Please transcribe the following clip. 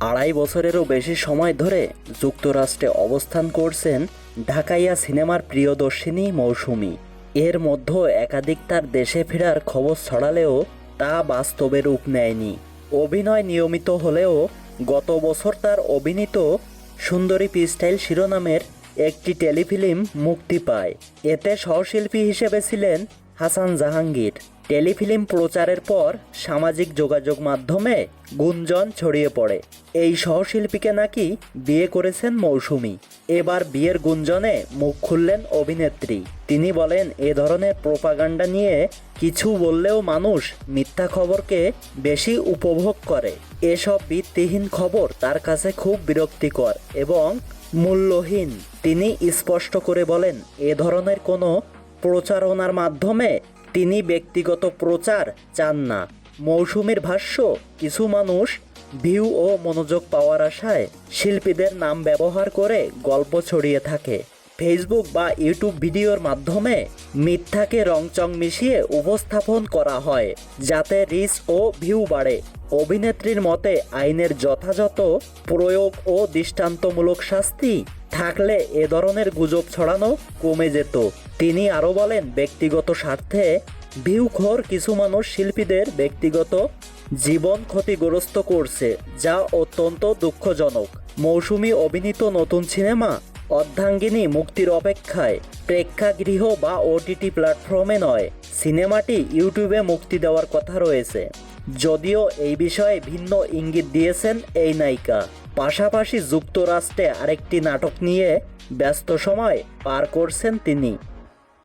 আড়াই বছরেরও বেশি সময় ধরে যুক্তরাষ্ট্রে অবস্থান করছেন ঢাকাইয়া সিনেমার প্রিয়দর্শিনী মৌসুমী। এর মধ্যে একাধিক তার দেশে ফেরার খবর ছড়ালেও তা বাস্তবে রূপ নেয়নি। অভিনয় নিয়মিত হলেও গত বছর তার অভিনীত সুন্দরী পিস্টাইল শিরোনামের একটি টেলিফিল্ম মুক্তি পায়। এতে সহশিল্পী হিসেবে ছিলেন হাসান জাহাঙ্গীর। টেলিফিল্ম প্রচারের পর সামাজিক যোগাযোগ মাধ্যমে গুঞ্জন ছড়িয়ে পড়ে এই সহশিল্পীকে নাকি বিয়ে করেছেন মৌসুমী। এবার বিয়ের গুঞ্জনে মুখ খুললেন অভিনেত্রী। তিনি বলেন, এ ধরনের প্রোপাগান্ডা নিয়ে কিছু বললেও মানুষ মিথ্যা খবরকে বেশি উপভোগ করে। এসব ভিত্তিহীন খবর তার কাছে খুব বিরক্তিকর এবং মূল্যহীন। তিনি স্পষ্ট করে বলেন, এ ধরনের কোনো প্রচারণার মাধ্যমে তিনি ব্যক্তিগত প্রচার চান না। মৌসুমীর ভাষ্য, কিছু মানুষ ভিউ ও মনোযোগ পাওয়ার আশায় শিল্পীদের নাম ব্যবহার করে গল্প ছড়িয়ে থাকে। ফেসবুক বা ইউটিউব ভিডিওর মাধ্যমে মিথ্যাকে রংচং মিশিয়ে উপস্থাপন করা হয় যাতে রিচ ও ভিউ বাড়ে। অভিনেত্রীর মতে, আইনের যথাযথ প্রয়োগ ও দৃষ্টান্তমূলক শাস্তি থাকলে এ ধরনের গুজব ছড়ানো কমে যেত। তিনি আরও বলেন, ব্যক্তিগত স্বার্থে ভিউখোর কিছু মানুষ শিল্পীদের ব্যক্তিগত জীবন ক্ষতিগ্রস্ত করছে, যা অত্যন্ত দুঃখজনক। মৌসুমী অভিনীত নতুন সিনেমা অর্ধাঙ্গিনী মুক্তির অপেক্ষায়, প্রেক্ষাগৃহ বা ওটিটি প্ল্যাটফর্মে নয়। সিনেমাটি ইউটিউবে মুক্তি দেওয়ার কথা রয়েছে, যদিও এই বিষয়ে ভিন্ন ইঙ্গিত দিয়েছেন এই নায়িকা। পাশাপাশি যুক্তরাষ্ট্রে আরেকটি নাটক নিয়ে ব্যস্ত সময় পার করছেন তিনি।